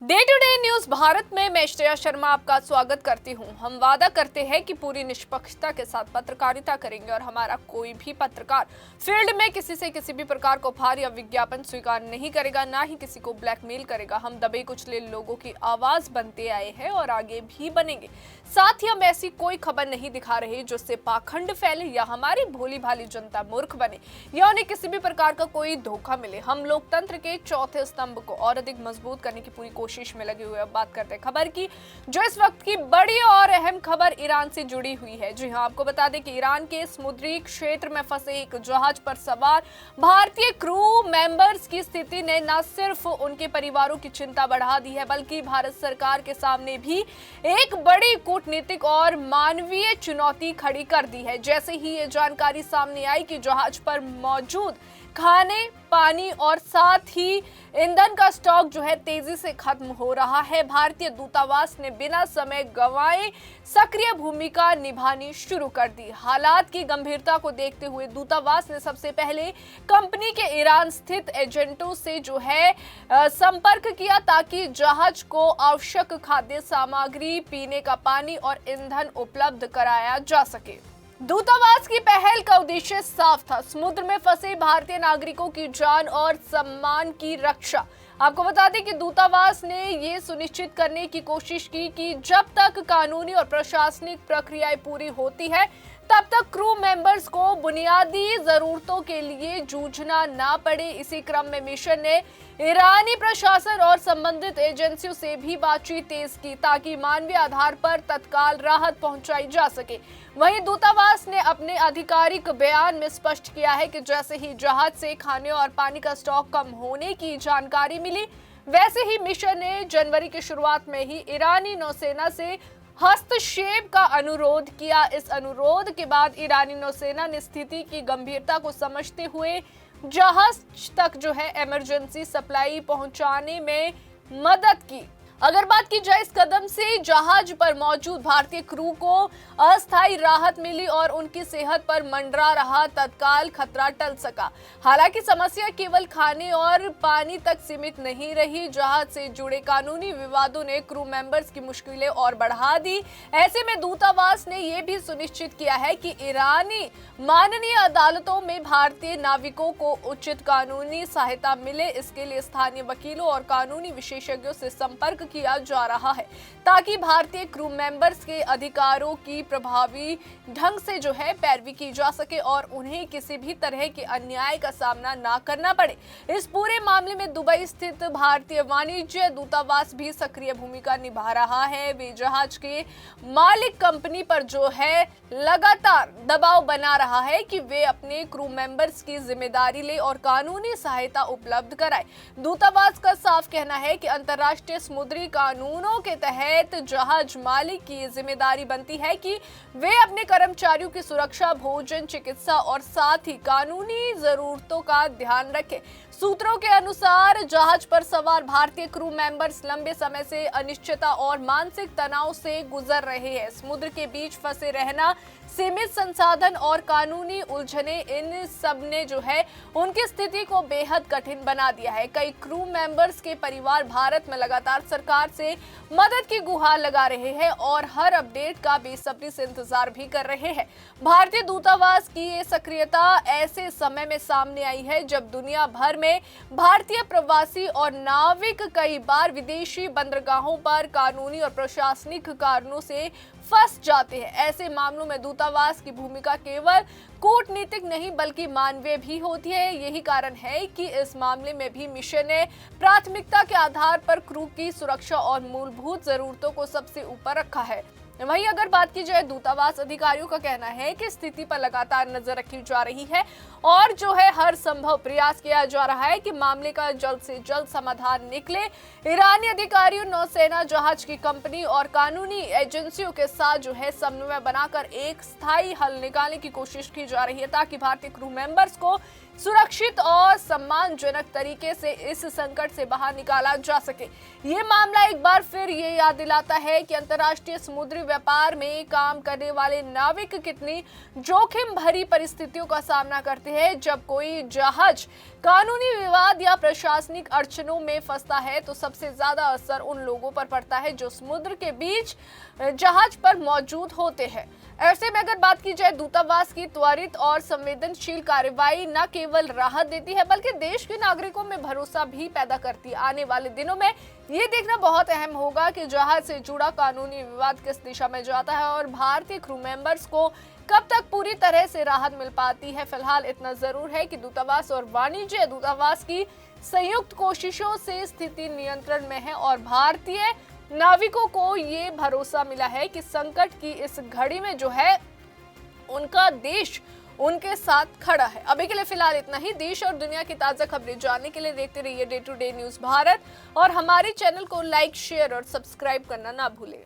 Day to day news Bharat में मैं श्रेया शर्मा आपका स्वागत करती हूं। हम वादा करते हैं कि पूरी निष्पक्षता के साथ पत्रकारिता करेंगे और हमारा कोई भी पत्रकार फील्ड में किसी से किसी भी प्रकार का उपहार या विज्ञापन स्वीकार नहीं करेगा, ना ही किसी को ब्लैकमेल करेगा। हम दबे कुचले लोगों की आवाज बनते आए हैं और आगे भी बनेंगे। साथ ही हम ऐसी कोई खबर नहीं दिखा रहे जिससे पाखंड फैले या हमारी भोली भाली जनता मूर्ख बने या उन्हें किसी भी प्रकार का कोई धोखा मिले। हम लोकतंत्र के चौथे स्तंभ को और अधिक मजबूत करने की पूरी कोशिश में लगे हुए। अब बात करते हैं खबर की, जो इस वक्त की बड़ी और अहम खबर ईरान से जुड़ी हुई है। जी हां, आपको बता दें कि ईरान के समुद्री क्षेत्र में फंसे एक जहाज पर सवार भारतीय क्रू मेंबर्स की स्थिति ने न सिर्फ उनके परिवारों की चिंता बढ़ा दी है, बल्कि भारत सरकार के सामने भी एक बड़ी कूटनीतिक और मानवीय चुनौती खड़ी कर दी है। जैसे ही ये जानकारी सामने आई कि जहाज पर मौजूद खाने, पानी और साथ ही ईंधन का स्टॉक जो है तेजी से खत्म हो रहा है, भारतीय दूतावास ने बिना समय गंवाए सक्रिय भूमिका निभानी शुरू कर दी। हालात की गंभीरता को देखते हुए दूतावास ने सबसे पहले कंपनी के ईरान स्थित एजेंटों से जो है संपर्क किया, ताकि जहाज को आवश्यक खाद्य सामग्री, पीने का पानी और ईंधन उपलब्ध कराया जा सके। दूतावास की पहल का उद्देश्य साफ था, समुद्र में फंसे भारतीय नागरिकों की जान और सम्मान की रक्षा। आपको बता दें कि दूतावास ने ये सुनिश्चित करने की कोशिश की कि जब तक कानूनी और प्रशासनिक प्रक्रियाएं पूरी होती है, तब तक क्रू मेंबर्स को बुनियादी जरूरतों के लिए जूझना ना पड़े। इसी क्रम में मिशन ने ईरानी प्रशासन और संबंधित एजेंसियों से भी बातचीत तेज की, ताकि मानवीय आधार पर तत्काल राहत पहुंचाई जा सके। वहीं दूतावास ने अपने आधिकारिक बयान में स्पष्ट किया है कि जैसे ही जहाज से खाने और पानी का स्टॉक कम होने की जानकारी मिली, वैसे ही मिशन ने जनवरी की शुरुआत में ही ईरानी नौसेना से हस्तक्षेप का अनुरोध किया। इस अनुरोध के बाद ईरानी नौसेना ने स्थिति की गंभीरता को समझते हुए जहाज तक जो है इमरजेंसी सप्लाई पहुंचाने में मदद की। अगर बात की जाए इस कदम से जहाज पर मौजूद भारतीय क्रू को अस्थायी राहत मिली और उनकी सेहत पर मंडरा रहा तत्काल खतरा टल सका। हालांकि समस्या केवल खाने और पानी तक सीमित नहीं रही, जहाज से जुड़े कानूनी विवादों ने क्रू मेंबर्स की मुश्किलें और बढ़ा दी। ऐसे में दूतावास ने यह भी सुनिश्चित किया है कि ईरानी माननीय अदालतों में भारतीय नाविकों को उचित कानूनी सहायता मिले। इसके लिए स्थानीय वकीलों और कानूनी विशेषज्ञों से संपर्क किया जा रहा है, ताकि भारतीय क्रू मेंबर्स के अधिकारों की प्रभावी ढंग से जो है पैरवी की जा सके और उन्हें किसी भी तरह के अन्याय का सामना ना करना पड़े। इस पूरे मामले में दुबई स्थित भारतीय वाणिज्य दूतावास भी सक्रिय भूमिका निभा रहा है। वे जहाज के मालिक कंपनी पर जो है लगातार दबाव बना रहा है कि वे अपने क्रू मेंबर्स की जिम्मेदारी ले और कानूनी सहायता उपलब्ध कराए। दूतावास का साफ कहना है कि अंतर्राष्ट्रीय समुद्री कानूनों के तहत जहाज मालिक की जिम्मेदारी बनती है कि वे अपने कर्मचारियों की सुरक्षा, भोजन, चिकित्सा और साथ ही कानूनी जरूरतों का ध्यान रखें। सूत्रों के अनुसार जहाज पर सवार भारतीय क्रू मेंबर्स लंबे समय से अनिश्चितता और मानसिक तनाव से गुजर रहे हैं। समुद्र के बीच फंसे रहना, सीमित संसाधन और कानूनी उलझने, इन सब ने जो है उनकी स्थिति को बेहद कठिन बना दिया है। कई क्रू मेंबर्स के परिवार भारत में लगातार सरकार से मदद की गुहार लगा रहे हैं और हर अपडेट का बेसब्री से इंतजार भी कर रहे हैं। भारतीय दूतावास की ये सक्रियता ऐसे समय में सामने आई है जब दुनिया भर में भारतीय प्रवासी और नाविक कई बार विदेशी बंदरगाहों पर कानूनी और प्रशासनिक कारणों से फंस जाते हैं। ऐसे मामलों में दूतावास की भूमिका केवल कूटनीतिक नहीं बल्कि मानवीय भी होती है। यही कारण है कि इस मामले में भी मिशन ने प्राथमिकता के आधार पर क्रू की सुरक्षा और मूलभूत जरूरतों को सबसे ऊपर रखा है। वहीं अगर बात की जाए, दूतावास अधिकारियों का कहना है कि स्थिति पर लगातार नजर रखी जा रही है और जो है हर संभव प्रयास किया जा रहा है कि मामले का जल्द से जल्द समाधान निकले। ईरानी अधिकारियों, नौसेना, जहाज की कंपनी और कानूनी एजेंसियों के साथ जो है समन्वय बनाकर एक स्थायी हल निकालने की कोशिश की जा रही है, ताकि भारतीय क्रू मेंबर्स को सुरक्षित और सम्मानजनक तरीके से इस संकट से बाहर निकाला जा सके। ये मामला एक बार फिर ये याद दिलाता है कि अंतर्राष्ट्रीय समुद्री व्यापार में काम करने वाले नाविक कितनी जोखिम भरी परिस्थितियों का सामना करते हैं। जब कोई जहाज कानूनी विवाद या प्रशासनिक अड़चनों में फंसता है तो सबसे ज्यादा असर उन लोगों पर पड़ता है जो समुद्र के बीच जहाज पर मौजूद होते हैं। ऐसे में अगर बात की जाए दूतावास की त्वरित और संवेदनशील कार्रवाई न केवल राहत देती है बल्कि देश के नागरिकों में भरोसा भी पैदा करती है। आने वाले दिनों में ये देखना बहुत अहम होगा कि जहाज से जुड़ा कानूनी विवाद किस दिशा में जाता है और भारतीय क्रू मेंबर्स को कब तक पूरी तरह से राहत मिल पाती है। फिलहाल इतना जरूर है कि दूतावास और वाणिज्य दूतावास की संयुक्त कोशिशों से स्थिति नियंत्रण में है और भारतीय नाविकों को ये भरोसा मिला है कि संकट की इस घड़ी में जो है उनका देश उनके साथ खड़ा है। अभी के लिए फिलहाल इतना ही। देश और दुनिया की ताजा खबरें जानने के लिए देखते रहिए day to day news Bharat और हमारे चैनल को लाइक, शेयर और सब्सक्राइब करना ना भूलें।